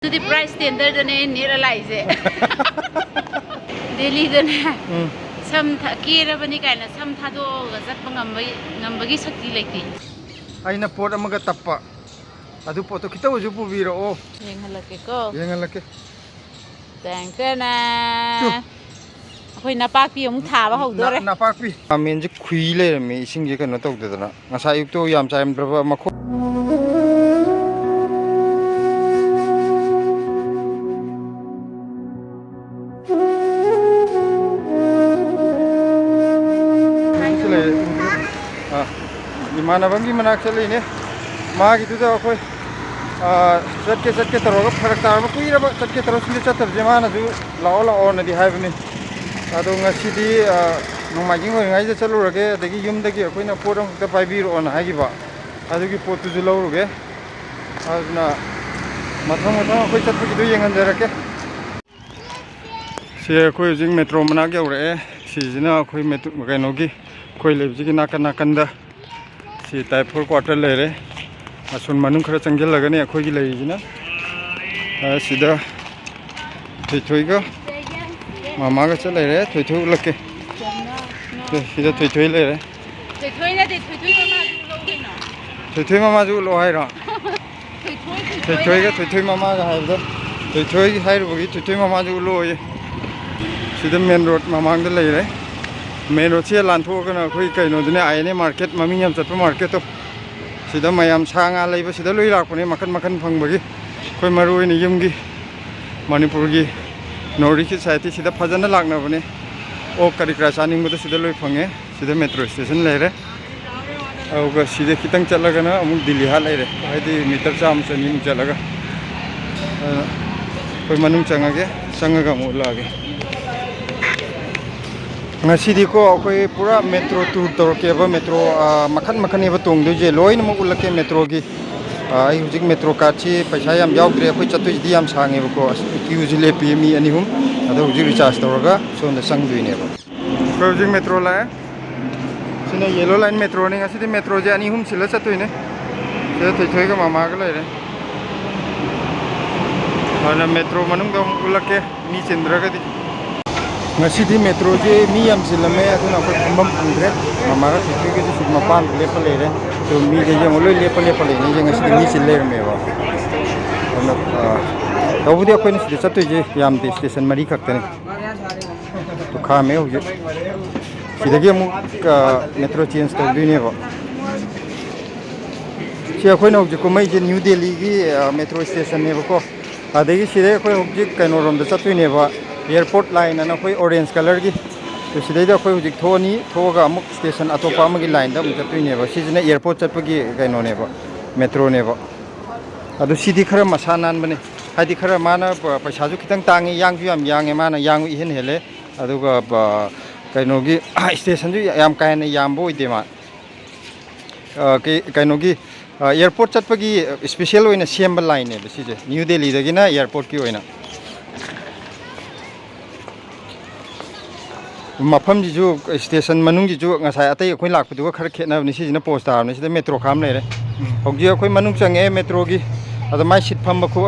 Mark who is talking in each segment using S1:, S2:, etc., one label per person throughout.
S1: The price standard near a lies. Daily then some Kira Banica and some Tado, Zapangambagi Saki like this.
S2: I na port amaga tapa. Adu poto kita ujupu biro oh. Yang laki.
S1: Thank you. Ako'y napakpi yung taba ho dore.
S2: Napakpi. Amin je kuile me ising je kan natok dana. Ngasa yukto yam sayam draba mako. Gimana bang gimana actually ini? Mah gitu dah aku. Set ke terus farak tar aku ira set ke terus ni catar gimana tu lau nanti hai bini. Aduh ngasi di nung majing ko ngai je chalu rage degi yum degi aku na porong te pai biro on hai giba. Aduh ki potu ju lau rage. Aduna mathang aku chat pu gitu yang anjar rake. Si aku jing metro mana gya ure. Si jina aku metro makai nogi. Koi lebji ki nakan dah. Si type 4 quarter le re asun manung khara changgel lagani akhoi gi lei jina sida thoi ga mama ga chale re thoi lakke sida thoi le re
S1: thoi na de thoi
S2: mama ju lo hai ra thoi ga thoi mama ga hai da thoi hai ro gi thoi mama ju lo ye sida main road mamang da lei re main road se lan tho kana khoi kai no dine aine market mami yam chat market to sida mayam sanga leiba sida loi lak pone makan phang bagi khoi maroi ni yum gi manipur gi nori ki site sida phajana lakna bane o kari kra saning bodo sida loi phange sida metro station le re auga sida kitang chalaga na amuk delhi ha le re haidi meter cham chani mu chalaga khoi manung changage sangaga mu lage ngasi ko koi pura metro tour tor ke ba metro makan eba tong du je loin mo ulake metro gi ai hujik metro ka chi paisa yam jaw gre koi chatu di yam sange ba ko ki ujile pmi ani hum ado hujik recharge toraga so na sang du ne ba ko hujik metro la sine yellow line metro ni ngasi di metro je ani hum sila chatu ne se thoi ga mama ga lai re ana metro manung ga ulake ni chendra ga di ngasi di metro je mi yam silame aduna ko thambam andre amara thiki ke ju sigma pan lepal le re to mi je jeng loi lepal le ni je ngasi di mi sil le me ba ona to budi ko ni si chatu je yam de station mari khak tane to kha me ho je sidagi mu metro change to du ne ba si ko no je ko mai je new delhi gi metro station ne ba ko adegi sire ko je kaino rom da chatu ne ba airport line na koi orange color gi to sidai da koi hujik thoni thoga amuk station atopa amagi line da mutapri ne ba sijina airport chapagi kaino ne ba metro ne ba adu sidi khara masanan bane hadi khara mana paisa ju kitang tangi yang ju yam yang e mana yang i hen hele adu ga kaino gi station ju yam kaina yam bo ide ma kaino gi airport chapagi special oina semba line ne ba sije new delhi da gi na airport ki oina mafam ji ju station manung ji ju ngasai atai khoi lak pu khar khena ni si na post tar ni si metro kham le re hok ji khoi manung change metro gi ada mai sit pham khu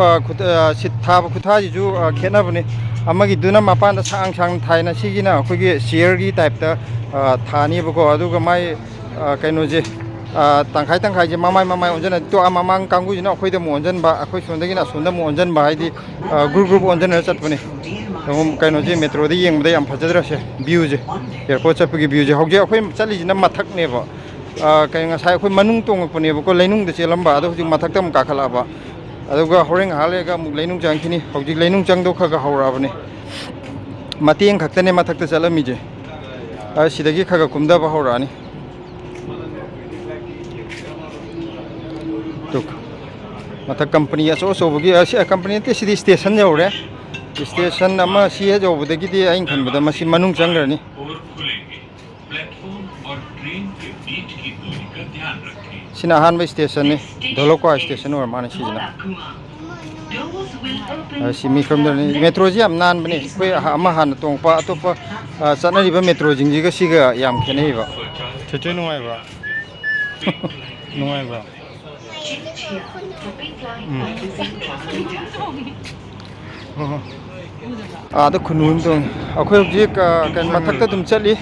S2: sit tha bu tha ji ju khena bune amagi duna mapan da sang thai na si gi na khoi gi chair gi type ta thani bu ko adu ga mai kaino je tangkhai je mamai onjana to amamang kanggu ji na khoi da mo onjan ba khoi sonda gi na sonda mo onjan ba hai di group onjan chat bune हम कहीं जे metro दे young बदे हम फजदरा से view जे airport चपगी view जे होगे अखोय चली जिना मथक नेबो कहीं ngasai अखोय मनुंग तोंगपने बको लैनुंग दे चेलंबा अदो हुजिक मथक तम काखलाबा अदुगा होरेंग हालेगा मुक लैनुंग चांखिनी हुजिक लैनुंग चांगदो खगा हौराबने मतेंग खक्तने मथक ते चलमी जे सिदगी खगा कुमदाबा हौरानी तुक मथक कंपनी असो सोबगी कंपनी ते सिदी स्टेशन जौरे स्टेशन अमा सी है जो बदगी दी आइन खन बद मसी मनुंग चंगरनी सिना हान बे स्टेशन ने धोलोको स्टेशन और माने सिजना see me from the metro जी am nan bane koi ama han tongpa atopa chanari ba metro jingji ga siga yam khenei ba chechoi nungai ba आदा खुनून तो अखोई हौजिक कन मथक्ता तुम चली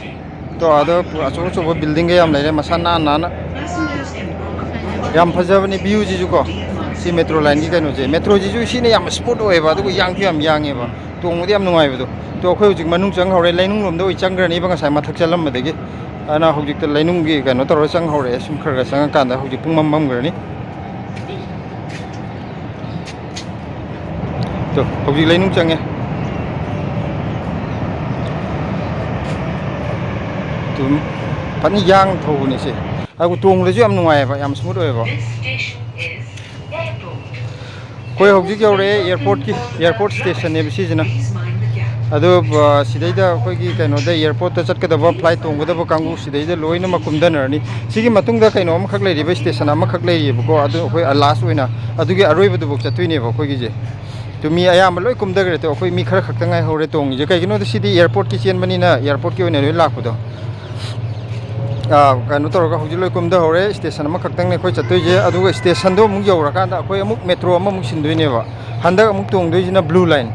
S2: तो आदा अचो अचो बिल्डिंग के याम लेरे मसा नाना याम फजबनी व्यू जिजु को सी मेट्रो लाइन की कनो जे मेट्रो जिजु सिने याम स्पोर्ट ओएबा दुगु यांग याम यांगेबा तोंगदि याम नुंगाइबदो तो अखोई हौजिक मनुंग चंग हौरे लाइनुंग लोमदो ओइ चंग्रनी बंगा साइ मथक चलम बदगी ana hojik ta lainung gi kano taro chang hore sum khar sang kan da hojik pung mam grani to hojik lainung chang tu pani yang tho ni se aku tong le ju am nuai ba yam smooth oi ba koi hojik yore airport station ne bisi jina ado sidaida khoi gi kaino da airport ta chatka da flight tong da kangu sidaida loina makumda narni sigi matung da kaino am khak lai ri station am khak lai ri ko ado khoi last oina adu gi aroi bu buk chatui ne ba khoi gi je to mi ayam loi kumda gre to khoi mi khar khak ta ngai hore tong je kai gino da sidi airport ki chen bani na airport ki oina loi lak bu do kaino tor ga hoji loi kumda hore station am khak tang ne khoi chatui je adu ga station do mung yau ra kan da khoi amuk metro am mung sin doi ne ba handa amuk tong doi jina blue line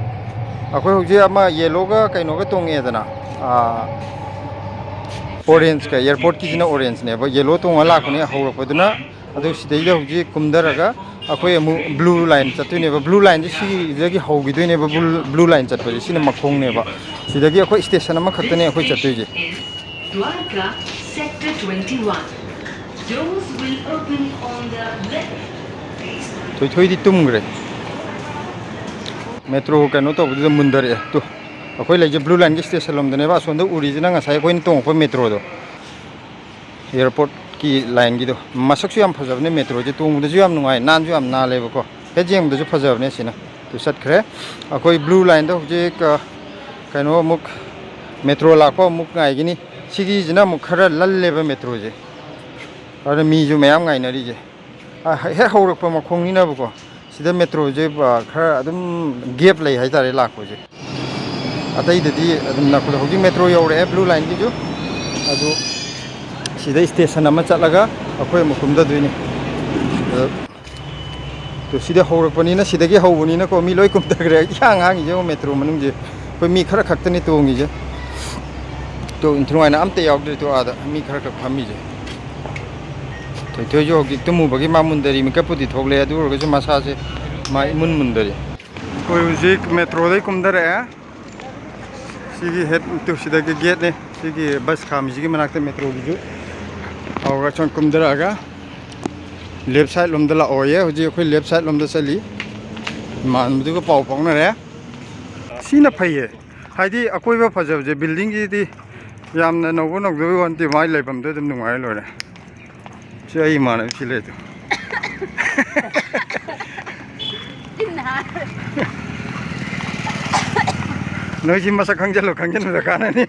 S2: अखोई हौजे अमा yellow का कइनो का तोंगे दना orange का airport की जिना orange ने बा yellow तोंगा लाखने हौरपदुना अदु सिदैदा हौजे कुमदरगा अखोई अमु ब्लू लाइन चतुने बा ब्लू लाइन सि जगी हौगिदुने बा ब्लू लाइन चतपजे सिना मखोंग ने बा सिदगी अखोई स्टेशन अमा खतने अखोई चतुजे Dwarka sector 21 doors will open on the left थोई थोई दि तुमग्रे मेट्रो कनो तो मुंदर तो अखोई लेजे ब्लू लाइन की स्टेशन लोमदने बा सोंद उरिजिना ngasai कोइन तोंग को मेट्रो दो एयरपोर्ट की लाइन की दो मसकसु याम फजबने मेट्रो जे तोंग दजु याम नुंगाय नान जु याम ना लेबो को हे जेंग दजु फजबने सिना तो सटखरे अखोई ब्लू लाइन दो जे कनो मुक मेट्रो लाको मुक गायगिनी सिगी जिना मुक खरा लल्लेबा मेट्रो जे अरे मी जु मयाम गायनरी जे हे हौरक प मखोंग निना बको सिदा मेट्रो जे खरा अदम गेप लई हाय तारे लाखो जे अतई ददी अदम नाखो होगी मेट्रो यौरे ब्लू लाइन की जो अदु सिदा स्टेशन अमा चलगा अखोय मकुमदा दुइनी तो सिदा हौरपनी ना सिदगी हौबनी ना को मी लोय कुमदग्रे यांग हांग जे मेट्रो मनुंग जे कोई मी खरा खक्तनी तोंगी जे तो इंथ्रुआना अमते यावदे तो आदा मी खरा खक फमी जे तो जो कि तुम बगी मामुंदरी में कपुदी थोगले अदु रो जो मसा से माई मुंदरी कोई उजिक मेट्रो दे कुमदरे सिगी हेड तो सिदा के गेट ने सिगी बस खाम सिगी मनाकते मेट्रो की जो और चन कुमदरागा लेफ्ट साइड लोमदला ओये हुजी कोई लेफ्ट साइड लोमदा चली मान मुदु को पाव पांग रे सिना फैये हाइदी अकोइबा फजब जे बिल्डिंग जी यामना नवो नवदो वनति माइ लेबम दे दम नुंगाय लोरे आई मान ले तो नई मसा खंगजलो खंगजन खानी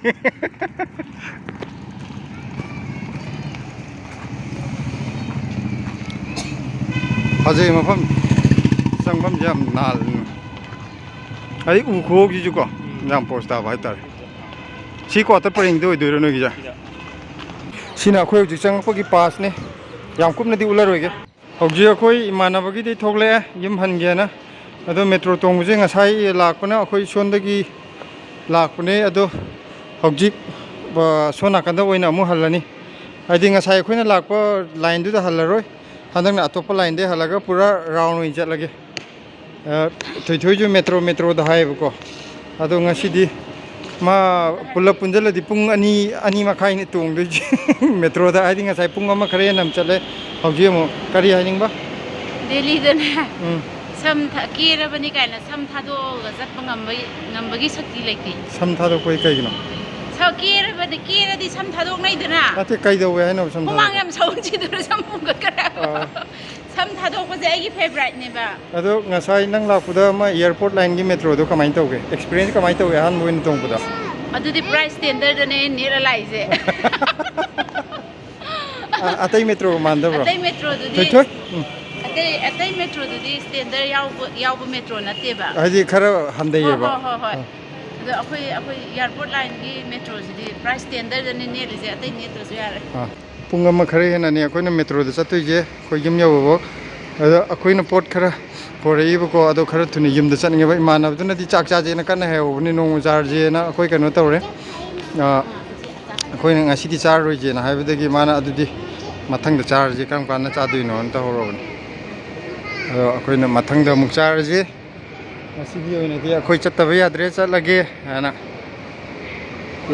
S2: फजे मफम संगम जम नाल आई उखोगीजुको याम पोस्ट ताब हाइतार सी क्वार्टर परिंग दो दोरो नगिजा सिना खोय जि चंगपगी पास ने याम कुमनदी उलरोगे हौजी अखोई इमानबगी दि थोगले यम हनगेना अदो मेट्रो तोंगजे ngasai लाकपना अखोई सोंदगी लाकपने अदो हौजी सोना कंदा ओइना मु हल्लानी आदि ngasai अखोइना लाकप लाइन दु हल्लारोय हंदंगना अतोप लाइन दे हल्लागा पूरा राउंड ओइ चलगे थोइथोइजु मेट्रो द हायबको अदो ngasidi मा पुल पुंजल दि पुंग अनि मखाइ नि तोंग दु मेट्रो दा आदि ngasai पुंग अमा खरे नम चले हौजी मो करी हाइनिंग बा
S1: दिल्ली दना सम केरबनी कायना सम थादो गजत ngambagi शक्ति लेती
S2: सम थादो कोई कइनो
S1: स केरदी सम थादो नै दना
S2: अते कइदो वे हैनो सम
S1: मांग यम सौंची दु सम पुंग करा सम थादो को जे आगी फेवरेट ने बा
S2: अदो ngasai नंग लापुदा मा एयरपोर्ट लाइन की मेट्रो दो कमाइ तौगे एक्सपीरियंस कमाइ तौगे हान बोइन तोंगपुदा
S1: अदुदि प्राइस स्टैंडर्ड ने नेरलाइजे
S2: अतै मेट्रो मानदब्रो
S1: अतै मेट्रो दुदि अतै मेट्रो दुदि स्टैंडर्ड याव मेट्रो नतेबा
S2: हाजि खरा हंदैबा
S1: हो अदो अखोई एयरपोर्ट लाइन की मेट्रो जिदि प्राइस स्टैंडर्ड ने नेरजे अतै नेत्रसु यारे
S2: पुंग अमा खरे हेनाने अखोइना मेट्रो द चतुइजे खोइ यम यावबो ꯑꯗꯣ ꯑꯩꯈꯣꯏꯅ ꯄꯣꯠ ꯈꯔ ꯄꯣꯔꯛꯏꯕꯀꯣ ꯑꯗꯣ ꯈꯔ ꯊꯨꯅ ꯌꯨꯝꯗ ꯆꯠꯅꯤꯡꯉꯦꯕ ꯏꯃꯥꯟꯅꯕꯗꯨꯅꯗꯤ ꯆꯥꯛ ꯆꯥꯖꯦꯅ ꯀꯟꯅ ꯍꯥꯏꯍꯧꯕꯅꯤ ꯅꯣꯡꯃ ꯆꯥꯔꯖꯦꯅ ꯑꯩꯈꯣꯏ ꯀꯩꯅꯣ ꯇꯧꯔꯦ ꯑꯩꯈꯣꯏꯅ ꯉꯁꯤꯗꯤ ꯆꯥꯔꯔꯣꯏꯖꯦꯅ ꯍꯥꯏꯕꯗꯒꯤ ꯃꯥꯅ ꯑꯗꯨꯗꯤ ꯃꯊꯪꯗ ꯆꯥꯔꯖꯦ ꯀꯔꯝ ꯀꯥꯟꯗ ꯆꯥꯗꯣꯏꯅꯣꯅ ꯇꯧꯍꯧꯔꯕꯅꯤ ꯑꯗꯣ ꯑꯩꯈꯣꯏꯅ ꯃꯊꯪꯗ ꯑꯃꯨꯛ ꯆꯥꯔꯖꯦ ꯉꯁꯤꯒꯤ ꯑꯣꯏꯅꯗꯤ ꯑꯩꯈꯣꯏ ꯆꯠꯇꯕ ꯌꯥꯗ꯭ꯔꯦ ꯆꯠꯂꯒꯦ ꯍꯥꯏꯅ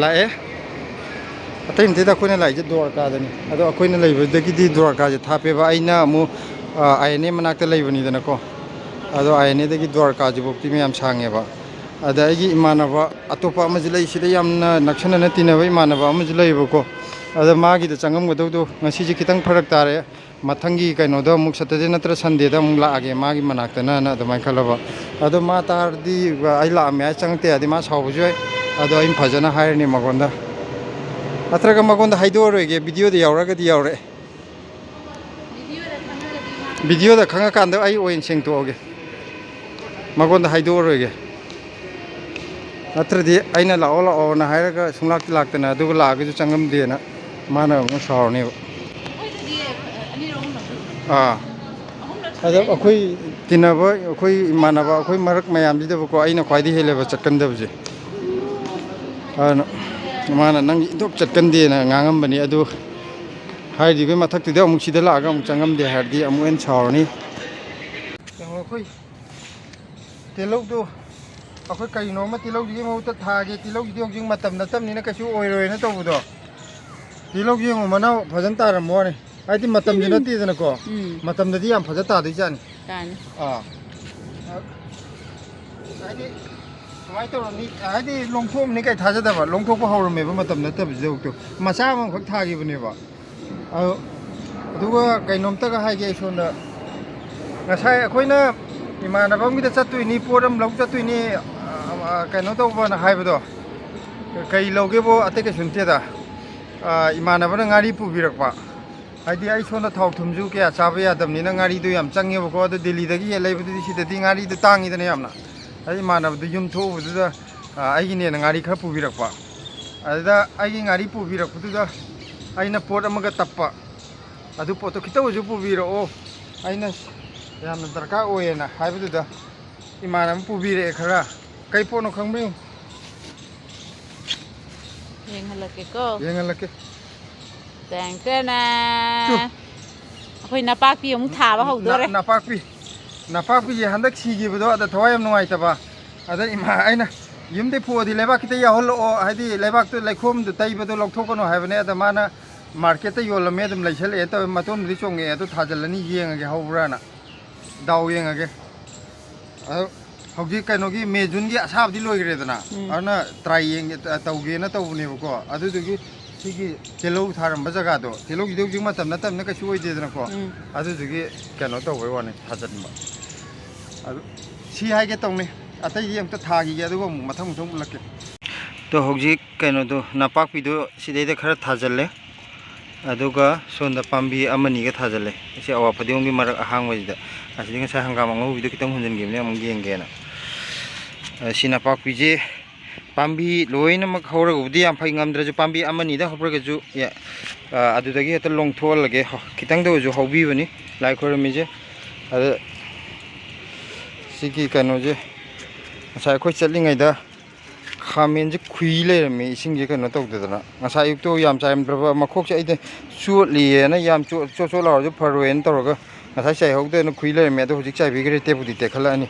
S2: ꯂꯥꯛꯑꯦ ꯑꯇꯩ ꯅꯠꯇꯦꯗ ꯑꯩꯈꯣꯏꯅ ꯂꯥꯛꯏꯁꯦ ꯗ꯭ꯋꯥꯔꯀꯥꯗꯅꯤ ꯑꯗꯣ ꯑꯩꯈꯣꯏꯅ ꯂꯩꯕꯗꯒꯤꯗꯤ ꯗ꯭ꯋꯥꯔꯀꯥꯁꯦ ꯊꯥꯞꯄꯦꯕ ꯑꯩꯅ ꯑꯃꯨꯛ INA ꯃꯅꯥꯛꯇ ꯂꯩꯕꯅꯤꯗꯅꯀꯣ ꯑꯗꯣ INAꯗꯒꯤ ꯗ꯭ꯋꯥꯔꯀꯥꯁꯤꯐꯥꯎꯗꯤ ꯃꯌꯥꯝ ꯁꯥꯡꯉꯦꯕ ꯑꯗ ꯑꯩꯒꯤ ꯏꯃꯥꯟꯅꯕ ꯑꯇꯣꯞꯄ ꯑꯃꯁꯨ ꯂꯩ ꯁꯤꯗ ꯌꯥꯝꯅ ꯅꯛꯁꯟꯅꯅ ꯇꯤꯟꯅꯕ ꯏꯃꯥꯟꯅꯕ ꯑꯃꯁꯨ ꯂꯩꯌꯦꯕꯀോ ꯑꯗ ꯃꯥꯒꯤꯗ ꯆꯪꯉꯝꯒꯗꯧꯗꯣ ꯉꯁꯤꯁꯦ ꯈꯤꯇꯪ ꯐꯔꯛ ꯇꯥꯔꯦ ꯃꯊꯪꯒꯤ ꯀꯩꯅꯣꯗ ꯑꯃꯨꯛ ꯁꯇꯔꯗꯦ ꯅꯠꯇ꯭ꯔ ꯁꯟꯗꯦꯗ ꯑꯃꯨꯛ ꯂꯥꯛꯑꯒꯦ ꯃꯥꯒꯤ ꯃꯅꯥꯛꯇꯅ ꯑꯗꯨꯃꯥꯏꯅ ꯈꯜꯂꯕ ꯑꯗꯣ ꯃꯥ ꯇꯥꯔꯗꯤ ꯑꯩ ꯂꯥꯛꯑꯝꯃꯦ ꯍꯥꯏ ꯆꯪꯉꯛꯇꯦ ꯌꯥꯗꯤ ꯃꯥ ꯁꯥꯎꯕꯁꯨ ꯌꯥꯏ ꯑꯗꯣ ꯑꯩꯅ ꯐꯖꯅ ꯍꯥꯏꯔꯅꯤ ꯃꯉꯣꯟꯗ ꯅꯠꯇ꯭ꯔꯒ ꯃꯉꯣꯟꯗ ꯍꯥꯏꯗꯣꯛꯑꯔꯣꯏꯒꯦ ꯚꯤꯗꯤꯑꯣꯗ ꯌꯥꯎꯔꯒꯗꯤ ꯌꯥꯎꯔꯛꯑꯦ ꯚꯤꯗꯤꯑꯣꯗ ꯈꯪꯉꯀꯥꯟꯗ ꯑꯩ ꯑꯣꯏꯅ ꯁꯦꯡꯇꯣꯛꯑꯒꯦ ꯃꯉꯣꯟꯗ ꯍꯥꯏꯗꯣꯛꯑꯔꯣꯏꯒꯦ ꯅꯠꯇ꯭ꯔꯗꯤ ꯑꯩꯅ ꯂꯥꯛꯑꯣ ꯂꯥꯛꯑꯣꯅ ꯍꯥꯏꯔꯒ ꯁꯨꯡꯂꯥꯛꯇꯤ ꯂꯥꯛꯇꯅ ꯑꯗꯨꯒ ꯂꯥꯛꯑꯒꯁꯨ ꯆꯪꯉꯝꯗꯦꯅ ꯃꯥꯅ ꯑꯃꯨꯛ ꯁꯥꯎꯔꯅꯦꯕ ꯑꯗꯣ ꯑꯩꯈꯣꯏ ꯇꯤꯟꯅꯕ ꯑꯩꯈꯣꯏ ꯏꯃꯥꯟꯅꯕ ꯑꯩꯈꯣꯏ ꯃꯔꯛ ꯃꯌꯥꯝꯁꯤꯗꯕꯀꯣ ꯑꯩꯅ ꯈ꯭ꯋꯥꯏꯗꯒꯤ ꯍꯦꯜꯂꯦꯕ ꯆꯠꯀꯟꯗꯕꯁꯦ ꯑꯗꯨꯅ ꯃꯥꯅ ꯅꯪꯒꯤ ꯏꯟꯊꯣꯛ ꯆꯠꯀꯟꯗꯦꯅ ꯉꯥꯡꯉꯝꯕꯅꯤ ꯑꯗꯨ ꯍꯥꯏꯔꯤꯕ ꯃꯊꯛꯇꯨꯗ ꯑꯃꯨꯛ ꯁꯤꯗ ꯂꯥꯛꯑꯒ ꯑꯃꯨꯛ ꯆꯪꯉꯝꯗꯦ ꯍꯥꯏꯔꯗꯤ ꯑꯃꯨꯛ ꯍꯦꯟꯅ ꯁꯥꯎꯔꯅꯤ ꯑꯩꯈꯣই ꯇꯤꯜꯍꯧꯗꯣ ꯑꯩꯈꯣꯏ ꯀꯔꯤꯅꯣꯝꯃ ꯇꯤꯜꯍꯧꯁꯤꯒꯤ ꯃꯍꯨꯠꯇ ꯊꯥꯒꯦ ꯇꯤꯜꯍꯧꯁꯤꯗꯤ ꯍꯧꯖꯤꯛ ꯃꯇꯝ ꯅꯠꯇꯕꯅꯤꯅ ꯀꯩꯁꯨ ꯑꯣꯏꯔꯣꯏꯅ ꯇꯧꯕꯗꯣ ꯇꯤꯜꯍꯧꯁꯤ ꯌꯦꯡꯉꯣ ꯃꯅꯥꯎ ꯐꯖꯅ ꯇꯥꯔꯝꯃꯣ ꯋꯥꯅꯤ ꯍꯥꯏꯗꯤ ꯃꯇꯝꯁꯤ ꯅꯠꯇꯦꯗꯅꯀꯣ ꯃꯇꯝꯗꯗꯤ ꯌꯥꯝ ꯐꯖ ꯇꯥꯗꯣꯏꯖꯥꯠꯅꯤ ꯍꯥꯏꯗꯤ ꯀꯃꯥꯏꯅ ꯇꯧꯔꯝꯅꯤ ꯍꯥꯏꯗꯤ ꯂꯣꯡꯊꯣꯛꯑꯝꯅꯤ ꯀꯩ ꯊꯥꯖꯗꯕ ꯂꯣꯡꯊꯣꯛꯄ ꯍꯧꯔꯝꯃꯦꯕ ꯃꯇꯝ ꯅꯠꯇꯕꯁꯤꯗ ꯃꯆꯥ ꯑꯃꯈꯛ ꯊꯥꯈꯤꯕꯅꯦꯕ ꯑꯗꯨꯒ ꯀꯩꯅꯣꯝꯇꯒ ꯍꯥꯏꯒꯦ ꯑꯩ ꯁꯣꯝꯗ ꯉꯁꯥꯏ ꯑꯩꯈꯣꯏꯅ ꯏꯃꯥꯟꯅꯕ ꯑꯃꯒꯤꯗ ꯆꯠꯇꯣꯏꯅꯤ ꯄꯣꯠ ꯑꯃ ꯂꯧ ꯆꯠꯇꯣꯏꯅꯤ ꯀꯩꯅꯣ ꯇꯧꯕꯅ ꯍꯥꯏꯕꯗꯣ ꯀꯩ ꯂꯧꯒꯦꯕꯣ ꯑꯇꯩ ꯀꯩꯁꯨ ꯅꯠꯇꯦꯗ ꯏꯃꯥꯟꯅꯕꯅ ꯉꯥꯔꯤ ꯄꯨꯕꯤꯔꯛꯄ ꯍꯥꯏꯗꯤ ꯑꯩ ꯁꯣꯝꯗ ꯊꯥꯎ ꯊꯨꯝꯁꯨ ꯀꯌꯥ ꯆꯥꯕ ꯌꯥꯗꯕꯅꯤꯅ ꯉꯥꯔꯤꯗꯣ ꯌꯥꯝ ꯆꯪꯉꯦꯕꯀꯣ ꯑꯗꯣ ꯗꯦꯜꯂꯤꯗꯒꯤ ꯌꯦꯟ ꯂꯩꯕꯗꯨꯗꯤ ꯁꯤꯗꯗꯤ ꯉꯥꯔꯤꯗꯣ ꯇꯥꯡꯉꯤꯗꯅ ꯌꯥꯝꯅ ꯑꯩ ꯏꯃꯥꯟꯅꯕꯗꯨ ꯌꯨꯝ ꯊꯣꯛꯎꯕꯗꯨꯗ ꯑꯩꯒꯤꯅꯦꯅ ꯉꯥꯔꯤ ꯈꯔ ꯄꯨꯕꯤꯔꯛꯄ ꯑꯗꯨꯗ ꯑꯩꯒꯤ ꯉꯥꯔꯤ ꯄꯨꯕꯤꯔꯛꯄꯗꯨꯗ ꯑꯩꯅ ꯄꯣꯠ ꯑꯃꯒ ꯇꯞꯄ ꯑꯗꯨ ꯄꯣꯠꯇꯣ ꯈꯤꯇ ꯑꯣꯏꯁꯨ ꯄꯨꯕꯤꯔꯛꯑꯣ ꯑꯩꯅ ꯌꯥꯝꯅ ꯗꯔꯀꯥꯔ ꯑꯣꯏꯌꯦꯅ ꯍꯥꯏꯕꯗꯨꯗ ꯏꯃꯥꯟꯅꯕ ꯄꯨꯕꯤꯔꯛꯑꯦ ꯈꯔ ꯀꯩ ꯄꯣꯠꯅꯣ ꯈꯪꯕꯤꯌꯨ
S1: ꯌꯦꯡꯍꯜꯂꯛꯀꯦꯀꯣ
S2: ꯌꯦꯡꯍꯜꯂꯛꯀꯦ
S1: ꯇꯦꯡꯇꯦꯅ ꯑꯩꯈꯣꯏ ꯅꯄꯥꯛꯄꯤ ꯑꯃꯨꯛ ꯊꯥꯕ ꯍꯧꯗꯣꯔꯦ
S2: ꯅꯄꯥꯛꯄꯤꯁꯦ ꯍꯟꯗꯛ ꯁꯤꯈꯤꯕꯗꯣ ꯑꯗ ꯊꯋꯥꯏ ꯌꯥꯝ ꯅꯨꯡꯉꯥꯏꯇꯕ ꯑꯗ ꯏꯃꯥ ꯑꯩꯅ ꯌꯨꯝꯗꯩ ꯄꯨꯑꯗꯤ ꯂꯩꯕꯥꯛ ꯈꯤꯇ ꯌꯥꯎꯍꯜꯂꯛꯑꯣ ꯍꯥꯏꯗꯤ ꯂꯩꯕꯥꯛꯇꯨ ꯂꯩꯈꯣꯝꯗꯨ ꯇꯩꯕꯗꯣ ꯂꯧꯊꯣꯛꯀꯅꯣ ꯍꯥꯏꯕꯅꯦ ꯑꯗ ꯃꯥꯅ ꯃꯥꯔꯀꯦꯠꯇ ꯌꯣꯜꯂꯝꯃꯦ ꯑꯗꯨꯝ ꯂꯩꯁꯜꯂꯛꯑꯦ ꯇꯧꯋꯦ ꯃꯇꯣꯟꯕꯨꯗꯤ ꯆꯣꯡꯉꯛꯑꯦ ꯑꯗꯨ ꯊꯥꯖꯤꯜꯂꯅꯤ ꯌꯦꯡꯉꯒꯦ ꯍꯧꯕ꯭ꯔꯥꯅ ꯗꯥꯎ ꯌꯦꯡꯉꯒꯦ ꯑꯗꯣ ꯍꯧꯖꯤꯛ ꯀꯩꯅꯣꯒꯤ ꯃꯦ ꯖꯨꯟꯒꯤ ꯑꯁꯥꯕꯗꯤ ꯂꯣꯏꯈ꯭ꯔꯦꯗꯅ ꯑꯗꯨꯅ ꯇ꯭ꯔꯥꯏ ꯇꯧꯒꯦꯅ ꯇꯧꯕꯅꯦꯕꯀꯣ ꯑꯗꯨꯗꯨꯒꯤ ꯁꯤꯒꯤ ꯇꯤꯜꯍꯧ ꯊꯥꯔꯝꯕ ꯖꯒꯥꯗꯣ ꯇꯤꯜꯍꯧꯒꯤꯗꯤ ꯍꯧꯖꯤꯛ ꯃꯇꯝ ꯅꯠꯇꯕꯅꯤ나 ꯀꯩꯁꯨ ꯑꯣꯏꯗꯦꯗꯅꯀꯣ ꯑꯗꯨꯗꯨꯒꯤ ꯀꯩꯅꯣ ꯇꯧꯕꯩ ꯋꯥꯅꯤ ꯊꯥꯖꯤꯟꯕ ꯑꯗꯨ ꯁꯤ ꯍꯥꯏꯒꯦ ꯇꯧꯅꯤ ꯑꯇꯩꯗꯤ ꯑꯝꯇ ꯊꯥꯈꯤꯒꯦ ꯑꯗꯨꯒ ꯑꯃꯨꯛ ꯃꯊꯪ ꯎꯠꯂꯛꯀꯦ ꯇꯣ ꯍꯧꯖꯤꯛ ꯀꯩꯅꯣꯗꯣ ꯅꯄꯥꯛꯄꯤꯗꯣ ꯁꯤꯗꯩꯗ ꯈꯔ ꯊꯥꯖꯤꯜꯂꯦ ꯑꯗꯨꯒ ꯁꯣꯝꯗ ꯄꯥꯝꯕꯤ ꯑꯃꯅꯤꯒ ꯊꯥꯖꯤꯜꯂꯦ ꯁꯤ ꯑꯋꯥ ꯐꯗꯤꯒꯣꯝꯒꯤ ꯃꯔꯛ ꯑꯍꯥꯡꯕꯁꯤꯗ ꯑꯁꯤꯗꯤ ꯉꯁꯥꯏ ꯍꯪꯒꯥꯝ ꯑꯉꯧꯕꯤꯗꯣ ꯈꯤꯇꯪ ꯍꯨꯟꯖꯤꯟꯈꯤꯕꯅꯦ ꯑꯃꯨꯛ ꯌꯦꯡꯒꯦꯅ ꯁꯤ ꯅꯄꯥꯛꯄꯤꯁꯦ ꯄꯥꯝꯕꯤ ꯂꯣꯏꯅꯃꯛ ꯍꯧꯔꯒꯕꯨꯗꯤ ꯌꯥꯝ ꯐꯩ ꯉꯝꯗ꯭ꯔꯁꯨ ꯄꯥꯝꯕꯤ ꯑꯃꯅꯤꯗ ꯍꯧꯔꯒꯁꯨ ꯑꯗꯨꯗꯒꯤ ꯍꯦꯛꯇ ꯂꯣꯡꯊꯣꯛꯍꯜꯂꯒꯦ ꯈꯤꯇꯪꯗ ꯑꯣꯏꯔꯁꯨ ꯍꯧꯕꯤꯕꯅꯤ ꯂꯥꯏ ꯈꯣꯏꯔꯝꯃꯤꯁꯦ ꯑꯗ ꯁꯤꯒꯤ ꯀꯩꯅꯣꯁꯦ ꯉꯁꯥꯏ ꯑꯩꯈꯣꯏ ꯆꯠꯂꯤꯉꯩꯗ ꯈꯥꯃꯦꯟꯁꯦ ꯈꯨꯏ ꯂꯩꯔꯝꯃꯦ ꯏꯁꯤꯡꯁꯦ ꯀꯩꯅꯣ ꯇꯧꯗꯗꯅ ꯉꯁꯥꯏ ꯑꯌꯨꯛꯇꯣ ꯌꯥꯝ ꯆꯥꯏꯔꯝꯗ꯭ꯔꯕ ꯃꯈꯣꯛꯁꯦ ꯑꯩꯗꯤ ꯆꯣꯠꯂꯤꯌꯦꯅ ꯌꯥꯝ ꯆꯣꯠ ꯂꯥꯎꯔꯁꯨ ꯐꯔꯣꯏꯅ ꯇꯧꯔꯒ ꯉꯁꯥꯏ ꯆꯥꯏꯍꯧꯗꯅ ꯈꯨꯏ ꯂꯩꯔꯝꯃꯦ ꯑꯗꯣ ꯍꯧꯖꯤꯛ ꯆꯥꯏꯕꯤꯈ꯭ꯔꯦ ꯇꯦꯛꯄꯨꯗꯤ ꯇꯦꯛꯈꯠꯂꯛꯑꯅꯤ